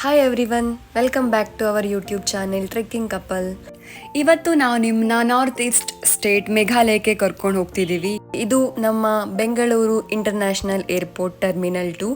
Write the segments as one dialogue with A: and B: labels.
A: Hi everyone, welcome back to our YouTube channel trekking couple. ಇವತ್ತು ನಾವು ನಿಮ್ಮನ್ನ north East state ಮೇಘಾಲಯಕ್ಕೆ ಕರ್ಕೊಂಡು ಹೋಗ್ತಿದ್ದೀವಿ. ಇದು ನಮ್ಮ ಬೆಂಗಳೂರು ಇಂಟರ್ನ್ಯಾಷನಲ್ ಏರ್ಪೋರ್ಟ್ ಟರ್ಮಿನಲ್ 2.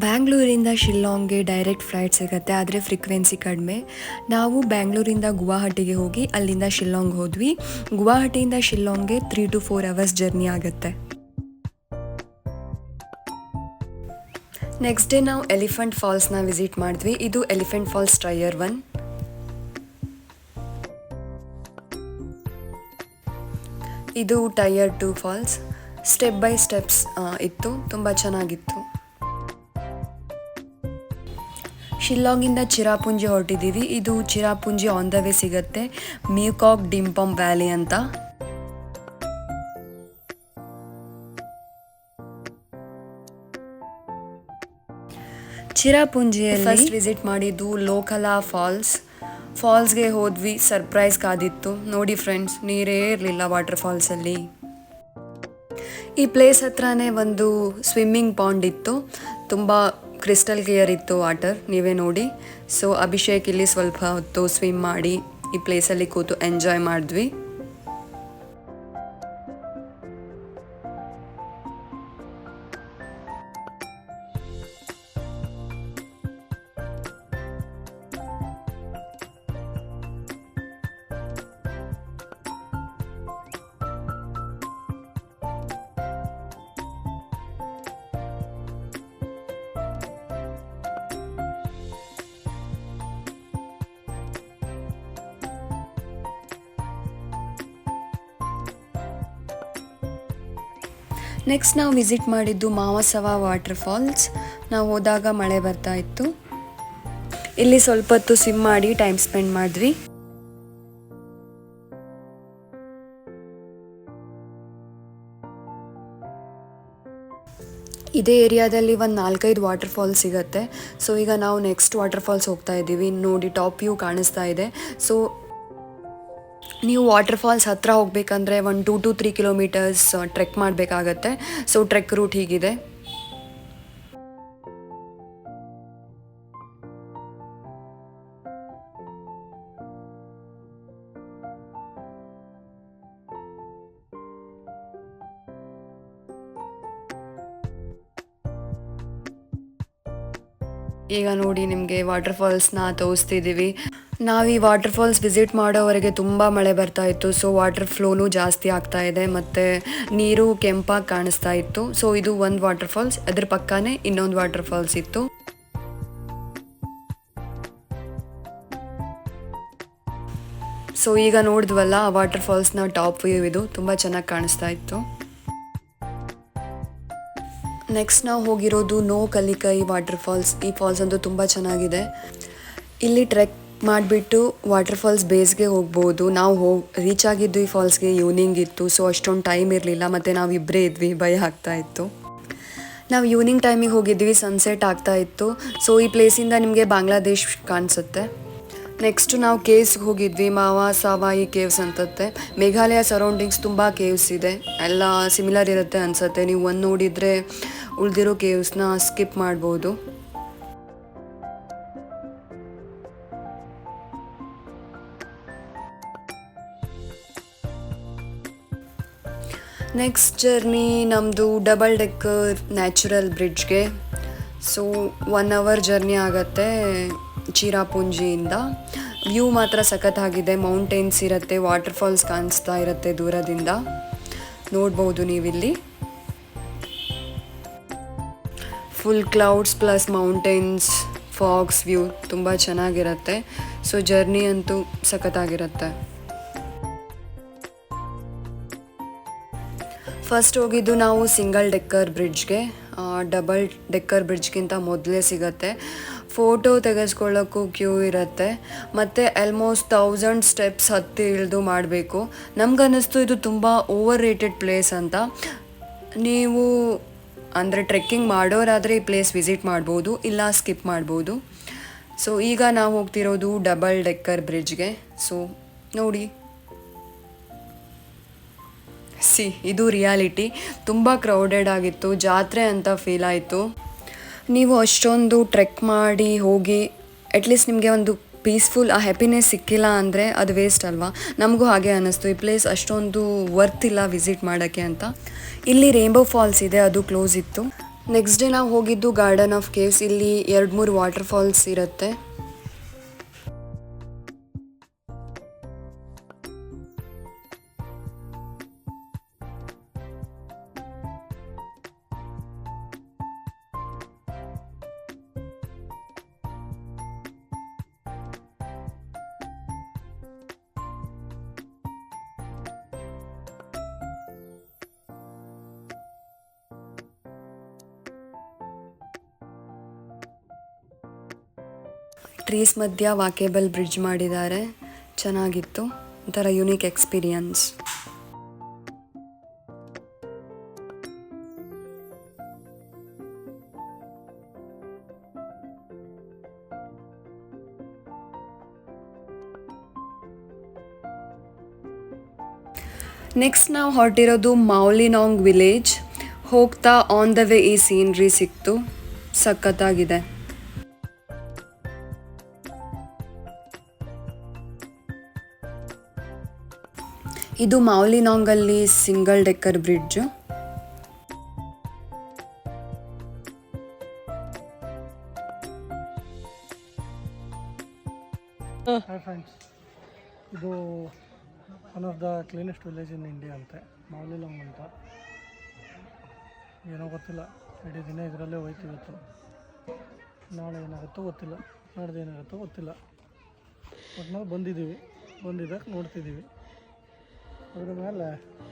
A: ಬ್ಯಾಂಗ್ಳೂರಿಂದ ಶಿಲ್ಲಾಂಗ್ಗೆ ಡೈರೆಕ್ಟ್ ಫ್ಲೈಟ್ ಸಿಗುತ್ತೆ, ಆದರೆ ಫ್ರೀಕ್ವೆನ್ಸಿ ಕಡಿಮೆ. ನಾವು ಬ್ಯಾಂಗ್ಳೂರಿಂದ ಗುವಾಹಟಿಗೆ ಹೋಗಿ ಅಲ್ಲಿಂದ ಶಿಲ್ಲಾಂಗ್ ಹೋದ್ವಿ. ಗುವಾಹಟಿಯಿಂದ ಶಿಲ್ಲಾಂಗ್ಗೆ 3 to 4 hours ಜರ್ನಿ ಆಗುತ್ತೆ. ನೆಕ್ಸ್ಟ್ ಡೇ ನಾವು ಎಲಿಫೆಂಟ್ ಫಾಲ್ಸ್ನ ವಿಸಿಟ್ ಮಾಡಿದ್ವಿ. ಇದು ಎಲಿಫೆಂಟ್ ಫಾಲ್ಸ್ ಟೈರ್ 1. ಇದು tier 2 falls. Step by steps ಇತ್ತು, ತುಂಬ ಚೆನ್ನಾಗಿತ್ತು. ಶಿಲ್ಲಾಂಗಿಂದ ಚಿರಾಪುಂಜಿ ಹೊರಟಿದ್ದೀವಿ. ಇದು ಚಿರಾಪುಂಜಿ ಆನ್ ದ ವೇ ಸಿಗುತ್ತೆ, ಮ್ಯೂಕಾಕ್ ಡಿಂಪಮ್ ವ್ಯಾಲಿ ಅಂತ. ಚಿರಾಪುಂಜಿಯಲ್ಲಿ ಫಸ್ಟ್ ವಿಸಿಟ್ ಮಾಡಿದ್ದು ಲೋಕಲಾ ಫಾಲ್ಸ್ಗೆ ಹೋದ್ವಿ. ಸರ್ಪ್ರೈಸ್ ಕಾದಿತ್ತು ನೋಡಿ ಫ್ರೆಂಡ್ಸ್, ನೀರೇ ಇರಲಿಲ್ಲ ವಾಟರ್ ಫಾಲ್ಸಲ್ಲಿ. ಈ ಪ್ಲೇಸ್ ಹತ್ರನೇ ಒಂದು ಸ್ವಿಮ್ಮಿಂಗ್ ಪಾಂಡ್ ಇತ್ತು, ತುಂಬ ಕ್ರಿಸ್ಟಲ್ ಕ್ಲಿಯರ್ ಇತ್ತು ವಾಟರ್, ನೀವೇ ನೋಡಿ. ಸೊ ಅಭಿಷೇಕ್ ಇಲ್ಲಿ ಸ್ವಲ್ಪ ಹೊತ್ತು ಸ್ವಿಮ್ ಮಾಡಿ ಈ ಪ್ಲೇಸಲ್ಲಿ ಕೂತು ಎಂಜಾಯ್ ಮಾಡಿದ್ವಿ. ನೆಕ್ಸ್ಟ್ ನಾವು ವಿಸಿಟ್ ಮಾಡಿದ್ದು ಮಾವಸವ ವಾಟರ್ ಫಾಲ್ಸ್. ನಾವು ಹೋದಾಗ ಮಳೆ ಬರ್ತಾ ಇತ್ತು. ಇಲ್ಲಿ ಸ್ವಲ್ಪ ಹೊತ್ತು ಸ್ವಿಮ್ ಮಾಡಿ ಟೈಮ್ ಸ್ಪೆಂಡ್ ಮಾಡಿದ್ವಿ. ಇದೇ ಏರಿಯಾದಲ್ಲಿ ಒಂದು 4-5 ವಾಟರ್ ಫಾಲ್ಸ್ ಸಿಗುತ್ತೆ. ಸೊ ಈಗ ನಾವು ನೆಕ್ಸ್ಟ್ ವಾಟರ್ ಫಾಲ್ಸ್ ಹೋಗ್ತಾ ಇದ್ದೀವಿ. ನೋಡಿ ಟಾಪ್ ವ್ಯೂ ಕಾಣಿಸ್ತಾ ಇದೆ. ಸೊ ನೀವು ವಾಟರ್ ಫಾಲ್ಸ್ ಹತ್ರ ಹೋಗ್ಬೇಕಂದ್ರೆ 1 to 3 kilometers ಟ್ರೆಕ್ ಮಾಡಬೇಕಾಗತ್ತೆ. ಸೊ ಟ್ರೆಕ್ ರೂಟ್ ಹೀಗಿದೆ. ಈಗ ನೋಡಿ ನಿಮಗೆ ವಾಟರ್ ಫಾಲ್ಸ್ನ ತೋರಿಸ್ತಿದ್ದೀವಿ. ನಾವು ಈ ವಾಟರ್ ಫಾಲ್ಸ್ ವಿಸಿಟ್ ಮಾಡೋವರೆಗೆ ತುಂಬ ಮಳೆ ಬರ್ತಾ ಇತ್ತು. ಸೊ ವಾಟರ್ ಫ್ಲೋನು ಜಾಸ್ತಿ ಆಗ್ತಾ ಇದೆ ಮತ್ತು ನೀರು ಕೆಂಪಾಗಿ ಕಾಣಿಸ್ತಾ ಇತ್ತು. ಸೊ ಇದು ಒಂದು ವಾಟರ್ ಫಾಲ್ಸ್, ಅದ್ರ ಪಕ್ಕನೇ ಇನ್ನೊಂದು ವಾಟರ್ ಫಾಲ್ಸ್ ಇತ್ತು. ಸೊ ಈಗ ನೋಡಿದ್ವಲ್ಲ ಆ ವಾಟರ್ ಫಾಲ್ಸ್ನ ಟಾಪ್ ವ್ಯೂ ಇದು, ತುಂಬ ಚೆನ್ನಾಗಿ ಕಾಣಿಸ್ತಾ ಇತ್ತು. ನೆಕ್ಸ್ಟ್ ನಾವು ಹೋಗಿರೋದು ನೋ ಕಲಿಕೈ ವಾಟರ್ ಫಾಲ್ಸ್. ಈ ಫಾಲ್ಸ್ ಅಂತೂ ತುಂಬ ಚೆನ್ನಾಗಿದೆ. ಇಲ್ಲಿ ಟ್ರೆಕ್ ಮಾಡಿಬಿಟ್ಟು ವಾಟರ್ ಫಾಲ್ಸ್ ಬೇಸ್ಗೆ ಹೋಗ್ಬೋದು. ನಾವು ರೀಚ್ ಆಗಿದ್ದು ಈ ಫಾಲ್ಸ್ಗೆ ಈವ್ನಿಂಗ್ ಇತ್ತು. ಸೊ ಅಷ್ಟೊಂದು ಟೈಮ್ ಇರಲಿಲ್ಲ ಮತ್ತು ನಾವು ಇಬ್ಬರೇ ಇದ್ವಿ, ಭಯ ಆಗ್ತಾ ಇತ್ತು. ನಾವು ಈವ್ನಿಂಗ್ ಟೈಮಿಗೆ ಹೋಗಿದ್ವಿ, ಸನ್ಸೆಟ್ ಆಗ್ತಾ ಇತ್ತು. ಸೊ ಈ ಪ್ಲೇಸಿಂದ ನಿಮಗೆ ಬಾಂಗ್ಲಾದೇಶ್ ಕಾಣಿಸುತ್ತೆ. ನೆಕ್ಸ್ಟ್ ನಾವು ಕೇವ್ಸ್ಗೆ ಹೋಗಿದ್ವಿ, ಮಾವಸವಾಯಿ ಕೇವ್ಸ್ ಅಂತತ್ತೆ. ಮೇಘಾಲಯ ಸರೌಂಡಿಂಗ್ಸ್ ತುಂಬ ಕೇವ್ಸ್ ಇದೆ, ಎಲ್ಲ ಸಿಮಿಲರ್ ಇರುತ್ತೆ ಅನಿಸುತ್ತೆ. ನೀವು ಒಂದು ನೋಡಿದರೆ ಉಳಿದಿರೋ ಕೇವ್ಸ್ನ ಸ್ಕಿಪ್ ಮಾಡ್ಬೋದು. ನೆಕ್ಸ್ಟ್ ಜರ್ನಿ ನಮ್ಮದು ಡಬಲ್ ಡೆಕ್ಕರ್ ನ್ಯಾಚುರಲ್ ಬ್ರಿಡ್ಜ್ಗೆ. ಸೊ 1 hour ಜರ್ನಿ ಆಗುತ್ತೆ ಚಿರಾಪುಂಜಿಯಿಂದ. ವ್ಯೂ ಮಾತ್ರ ಸಖತ್ತಾಗಿದೆ, ಮೌಂಟೇನ್ಸ್ ಇರುತ್ತೆ, ವಾಟರ್ ಫಾಲ್ಸ್ ಕಾಣಿಸ್ತಾ ಇರುತ್ತೆ ದೂರದಿಂದ, ನೋಡ್ಬೋದು ನೀವಿಲ್ಲಿ. Full clouds plus mountains, fogs view ತುಂಬ ಚೆನ್ನಾಗಿರುತ್ತೆ. ಸೊ ಜರ್ನಿ ಅಂತೂ ಸಖತ್ತಾಗಿರುತ್ತೆ. ಫಸ್ಟ್ ಹೋಗಿದ್ದು ನಾವು ಸಿಂಗಲ್ ಡೆಕ್ಕರ್ ಬ್ರಿಡ್ಜ್ಗೆ. ಡಬಲ್ ಡೆಕ್ಕರ್ ಬ್ರಿಡ್ಜ್ಗಿಂತ ಮೊದಲೇ ಸಿಗುತ್ತೆ. ಫೋಟೋ ತೆಗೆಸ್ಕೊಳ್ಳೋಕ್ಕೂ ಕ್ಯೂ ಇರುತ್ತೆ ಮತ್ತು ಆಲ್ಮೋಸ್ಟ್ 1000 steps ಹತ್ತಿ ಇಳಿದು ಮಾಡಬೇಕು. ನಮ್ಗನ್ನಿಸ್ತು ಇದು ತುಂಬ ಓವರ್ ರೇಟೆಡ್ ಪ್ಲೇಸ್ ಅಂತ. ನೀವು ಅಂದರೆ ಟ್ರೆಕ್ಕಿಂಗ್ ಮಾಡೋರಾದರೆ ಈ ಪ್ಲೇಸ್ ವಿಸಿಟ್ ಮಾಡ್ಬೋದು, ಇಲ್ಲ ಸ್ಕಿಪ್ ಮಾಡ್ಬೋದು. ಸೊ ಈಗ ನಾವು ಹೋಗ್ತಿರೋದು ಡಬಲ್ ಡೆಕ್ಕರ್ ಬ್ರಿಡ್ಜ್ಗೆ. ಸೊ ನೋಡಿ, ಇದು ರಿಯಾಲಿಟಿ. ತುಂಬ ಕ್ರೌಡೆಡ್ ಆಗಿತ್ತು, ಜಾತ್ರೆ ಅಂತ ಫೀಲ್ ಆಯಿತು. ನೀವು ಅಷ್ಟೊಂದು ಟ್ರೆಕ್ ಮಾಡಿ ಹೋಗಿ ಅಟ್ಲೀಸ್ಟ್ ನಿಮಗೆ ಒಂದು ಪೀಸ್ಫುಲ್ ಆ ಹ್ಯಾಪಿನೆಸ್ ಸಿಕ್ಕಿಲ್ಲ ಅಂದರೆ ಅದು ವೇಸ್ಟ್ ಅಲ್ವಾ. ನಮಗೂ ಹಾಗೆ ಅನ್ನಿಸ್ತು, ಈ ಪ್ಲೇಸ್ ಅಷ್ಟೊಂದು ವರ್ತ್ ಇಲ್ಲ ವಿಸಿಟ್ ಮಾಡೋಕ್ಕೆ ಅಂತ. ಇಲ್ಲಿ ರೇನ್ಬೋ ಫಾಲ್ಸ್ ಇದೆ, ಅದು ಕ್ಲೋಸ್ ಇತ್ತು. ನೆಕ್ಸ್ಟ್ ಡೇ ನಾವು ಹೋಗಿದ್ದು ಗಾರ್ಡನ್ ಆಫ್ ಕೇವ್ಸ್. ಇಲ್ಲಿ 2-3 ವಾಟರ್ ಫಾಲ್ಸ್ ಇರುತ್ತೆ. ಟ್ರೀಸ್ ಮಧ್ಯ ವಾಕೇಬಲ್ ಬ್ರಿಡ್ಜ್ ಮಾಡಿದ್ದಾರೆ, ಚೆನ್ನಾಗಿತ್ತು, ಒಂಥರ ಯುನೀಕ್ ಎಕ್ಸ್ಪೀರಿಯನ್ಸ್. ನೆಕ್ಸ್ಟ್ ನಾವು ಹೊರಟಿರೋದು ಮೌಲಿನಾಂಗ್ ವಿಲೇಜ್. ಹೋಗ್ತಾ ಆನ್ ದ ವೇ ಈ ಸೀನ್ರಿ ಸಿಕ್ತು, ಸಖತ್ತಾಗಿದೆ. ಇದು ಮೌಲಿನಾಂಗಲ್ಲಿ single decker bridge.
B: Hi friends, ಇದು one of the cleanest village in India ಅಂತೆ, ಮೌಲಿನಾಂಗ್ ಅಂತ. ಏನೋ ಗೊತ್ತಿಲ್ಲ, ಇಡೀ ದಿನ ಇದರಲ್ಲೇ ಹೋಯ್ತು. ಇವತ್ತು ನಾಳೆ ಏನಾಗುತ್ತೋ ಗೊತ್ತಿಲ್ಲ, ನಾಡ್ದು ಏನಾಗುತ್ತೋ ಗೊತ್ತಿಲ್ಲ. ಬಟ್ ನಾವು ಬಂದಿದ್ದಕ್ಕೆ ನೋಡ್ತಿದ್ದೀವಿ. ಅದ್ರ ಮೇಲೆ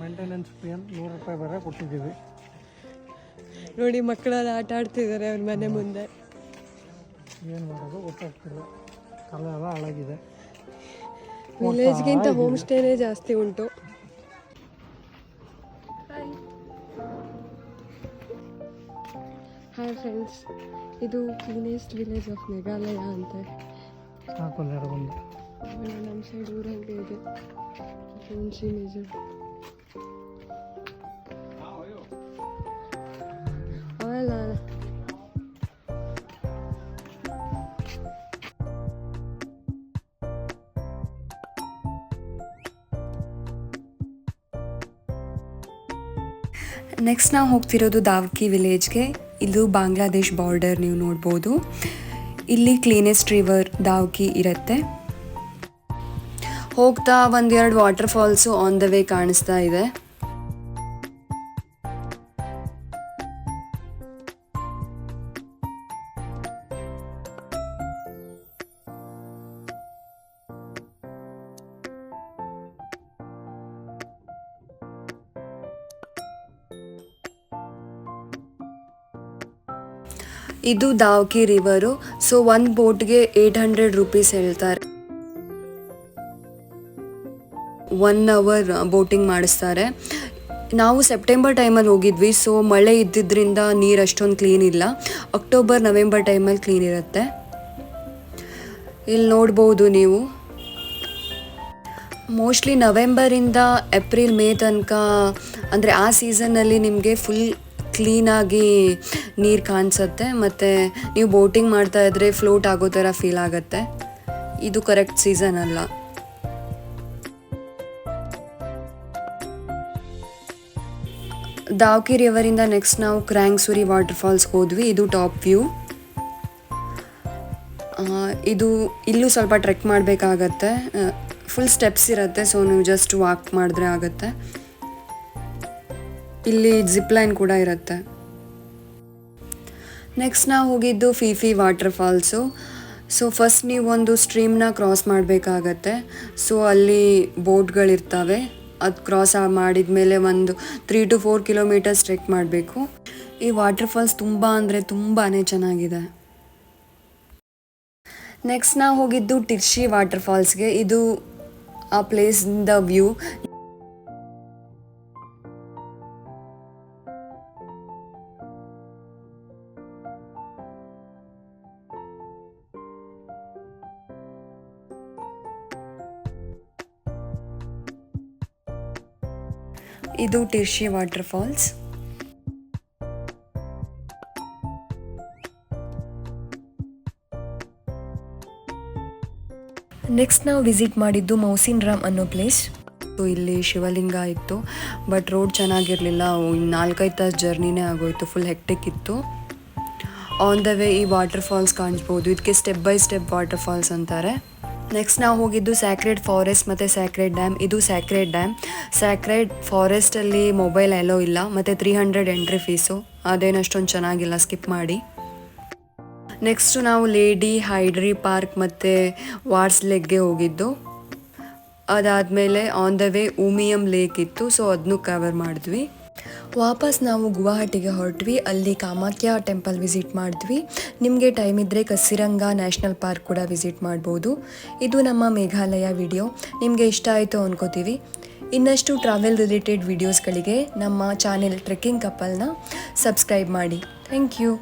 B: ಮೇಂಟೆನೆನ್ಸ್ ಫೀ ಅಂತ 100 ರೂಪಾಯಿ ಬೇರೆ ಕೊಟ್ಟಿದ್ದೀವಿ.
C: ನೋಡಿ, ಮಕ್ಕಳೆಲ್ಲ ಆಟ ಆಡ್ತಿದ್ದಾರೆ ಅವ್ರ ಮನೆ ಮುಂದೆ.
B: ಏನು ಮಾಡೋದು ಗೊತ್ತಾಗ್ತಿಲ್ಲ, ಕಾಲ ಎಲ್ಲ ಹಾಳಾಗಿದೆ.
C: ವಿಲೇಜ್ಗಿಂತ ಹೋಮ್ ಸ್ಟೇನೇ ಜಾಸ್ತಿ ಉಂಟು. ಹಾಯ್ ಫ್ರೆಂಡ್ಸ್, ಇದು ಕ್ಲೀನೆಸ್ಟ್ ವಿಲೇಜ್ ಆಫ್ ಮೇಘಾಲಯ ಅಂತೆ.
B: ಸಾಕೊಂದೆರಡು ಬಂದು
C: ನಮ್ಮ ಸೈಡ್ ಊರಂಗೆ ಇದೆ. ಹುಣಸಿ ಮೇಜರ್ ಅವೆಲ್ಲ
A: ನೆಕ್ಸ್ಟ್ ನಾವು ಹೋಗ್ತಿರೋದು ದಾವ್ಕಿ ವಿಲೇಜ್ಗೆ. ಇದು ಬಾಂಗ್ಲಾದೇಶ್ ಬಾರ್ಡರ್, ನೀವು ನೋಡ್ಬೋದು. ಇಲ್ಲಿ ಕ್ಲೀನೆಸ್ಟ್ ರಿವರ್ ದಾವ್ಕಿ ಇರುತ್ತೆ. ಹೋಗ್ತಾ 1-2 water falls on the way ಕಾಣಿಸ್ತಾ ಇದೆ. ಇದು ದಾವ್ಕಿ ರಿವರು. ಸೊ ಒಂದು ಬೋಟ್ಗೆ 800 ರೂಪೀಸ್ ಹೇಳ್ತಾರೆ. 1 ಅವರ್ ಬೋಟಿಂಗ್ ಮಾಡಿಸ್ತಾರೆ. ನಾವು ಸೆಪ್ಟೆಂಬರ್ ಟೈಮಲ್ಲಿ ಹೋಗಿದ್ವಿ, ಸೊ ಮಳೆ ಇದ್ದಿದ್ದರಿಂದ ನೀರು ಅಷ್ಟೊಂದು ಕ್ಲೀನ್ ಇಲ್ಲ. ಅಕ್ಟೋಬರ್ ನವೆಂಬರ್ ಟೈಮಲ್ಲಿ ಕ್ಲೀನ್ ಇರುತ್ತೆ. ಇಲ್ಲಿ ನೋಡ್ಬೋದು ನೀವು. ಮೋಸ್ಟ್ಲಿ ನವೆಂಬರಿಂದ ಏಪ್ರಿಲ್ ಮೇ ತನಕ, ಅಂದರೆ ಆ ಸೀಸನ್ನಲ್ಲಿ ನಿಮಗೆ ಫುಲ್ ಕ್ಲೀನಾಗಿ ನೀರು ಕಾಣಿಸುತ್ತೆ. ಮತ್ತು ನೀವು ಬೋಟಿಂಗ್ ಮಾಡ್ತಾ ಇದ್ರೆ ಫ್ಲೋಟ್ ಆಗೋ ಥರ ಫೀಲ್ ಆಗುತ್ತೆ. ಇದು ಕರೆಕ್ಟ್ ಸೀಸನ್ ಅಲ್ಲ. ದಾವ್ಕಿ ರಿವರಿಂದ ನೆಕ್ಸ್ಟ್ ನಾವು ಕ್ರ್ಯಾಂಗ್ಸುರಿ ವಾಟರ್ ಫಾಲ್ಸ್ಗೆ ಹೋದ್ವಿ. ಇದು ಟಾಪ್ ವ್ಯೂ. ಇಲ್ಲೂ ಸ್ವಲ್ಪ ಟ್ರೆಕ್ ಮಾಡಬೇಕಾಗತ್ತೆ. ಫುಲ್ ಸ್ಟೆಪ್ಸ್ ಇರುತ್ತೆ, ಸೊ ನೀವು ಜಸ್ಟ್ ವಾಕ್ ಮಾಡಿದ್ರೆ ಆಗುತ್ತೆ. ಇಲ್ಲಿ ಜಿಪ್ ಲೈನ್ ಕೂಡ ಇರುತ್ತೆ. ನೆಕ್ಸ್ಟ್ ನಾವು ಹೋಗಿದ್ದು ಫೀಫಿ ವಾಟರ್ ಫಾಲ್ಸು. ಸೊ ಫಸ್ಟ್ ನೀವು ಒಂದು ಸ್ಟ್ರೀಮ್ನ ಕ್ರಾಸ್ ಮಾಡಬೇಕಾಗತ್ತೆ. ಸೊ ಅಲ್ಲಿ ಬೋಟ್ಗಳಿರ್ತವೆ. ಅದು ಕ್ರಾಸ್ ಮಾಡಿದ ಮೇಲೆ ಒಂದು 3 to 4 ಕಿಲೋಮೀಟರ್ಸ್ ಟ್ರೆಕ್ ಮಾಡಬೇಕು. ಈ ವಾಟರ್ ಫಾಲ್ಸ್ ತುಂಬ ಅಂದರೆ ತುಂಬಾ ಚೆನ್ನಾಗಿದೆ. ನೆಕ್ಸ್ಟ್ ನಾವು ಹೋಗಿದ್ದು ಟಿರ್ಶಿ ವಾಟರ್ ಫಾಲ್ಸ್ಗೆ. ಇದು ಆ ಪ್ಲೇಸಿಂದ ವ್ಯೂ. ಇದು ಟಿರ್ಶಿ ವಾಟರ್ ಫಾಲ್ಸ್. ನೆಕ್ಸ್ಟ್ ನಾವು ವಿಸಿಟ್ ಮಾಡಿದ್ದು ಮೌಸಿನ್ ರಾಮ್ ಅನ್ನೋ ಪ್ಲೇಸ್. ಇಲ್ಲಿ ಶಿವಲಿಂಗ ಇತ್ತು, ಬಟ್ ರೋಡ್ ಚೆನ್ನಾಗಿರಲಿಲ್ಲ, 4-5 ತಾಸು ಜರ್ನಿನೇ ಆಗೋಯಿತು, ಫುಲ್ ಹೆಕ್ಟಿಕ್ ಇತ್ತು. ಆನ್ ದ ವೇ ಈ ವಾಟರ್ ಫಾಲ್ಸ್ ಕಾಣಿಸ್ಬೋದು, ಇದಕ್ಕೆ step by step water falls ಅಂತಾರೆ. ನೆಕ್ಸ್ಟ್ ನಾವು ಹೋಗಿದ್ದು ಸ್ಯಾಕ್ರೆಡ್ ಫಾರೆಸ್ಟ್ ಮತ್ತು ಸ್ಯಾಕ್ರೆಡ್ ಡ್ಯಾಮ್. ಇದು ಸ್ಯಾಕ್ರೆಡ್ ಡ್ಯಾಮ್. ಸ್ಯಾಕ್ರೆಡ್ ಫಾರೆಸ್ಟಲ್ಲಿ ಮೊಬೈಲ್ ಅಲೋ ಇಲ್ಲ, ಮತ್ತು 300 ಎಂಟ್ರಿ ಫೀಸು, ಅದೇನು ಅಷ್ಟೊಂದು ಚೆನ್ನಾಗಿಲ್ಲ, ಸ್ಕಿಪ್ ಮಾಡಿ. ನೆಕ್ಸ್ಟು ನಾವು ಲೇಡಿ ಹೈಡ್ರಿ ಪಾರ್ಕ್ ಮತ್ತು ವಾರ್ಸ್ ಲೇಕ್ಗೆ ಹೋಗಿದ್ದು. ಅದಾದಮೇಲೆ on the way Umiam lake ಇತ್ತು, ಸೊ ಅದನ್ನು ಕವರ್ ಮಾಡಿದ್ವಿ. ವಾಪಸ್ ನಾವು ಗುವಾಹಟಿಗೆ ಹೊರಟ್ವಿ. ಅಲ್ಲಿ ಕಾಮಾಖ್ಯ ಟೆಂಪಲ್ ವಿಸಿಟ್ ಮಾಡಿದ್ವಿ. ನಿಮಗೆ ಟೈಮ್ ಇದ್ದರೆ ಕಸಿರಂಗ ನ್ಯಾಷನಲ್ ಪಾರ್ಕ್ ಕೂಡ ವಿಸಿಟ್ ಮಾಡ್ಬೋದು. ಇದು ನಮ್ಮ ಮೇಘಾಲಯ ವಿಡಿಯೋ. ನಿಮಗೆ ಇಷ್ಟ ಆಯಿತು ಅಂದ್ಕೋತೀವಿ. ಇನ್ನಷ್ಟು ಟ್ರಾವೆಲ್ ರಿಲೇಟೆಡ್ ವಿಡಿಯೋಸ್ಗಳಿಗೆ ನಮ್ಮ ಚಾನೆಲ್ ಟ್ರೆಕ್ಕಿಂಗ್ ಕಪಲ್ನ ಸಬ್ಸ್ಕ್ರೈಬ್ ಮಾಡಿ. Thank you.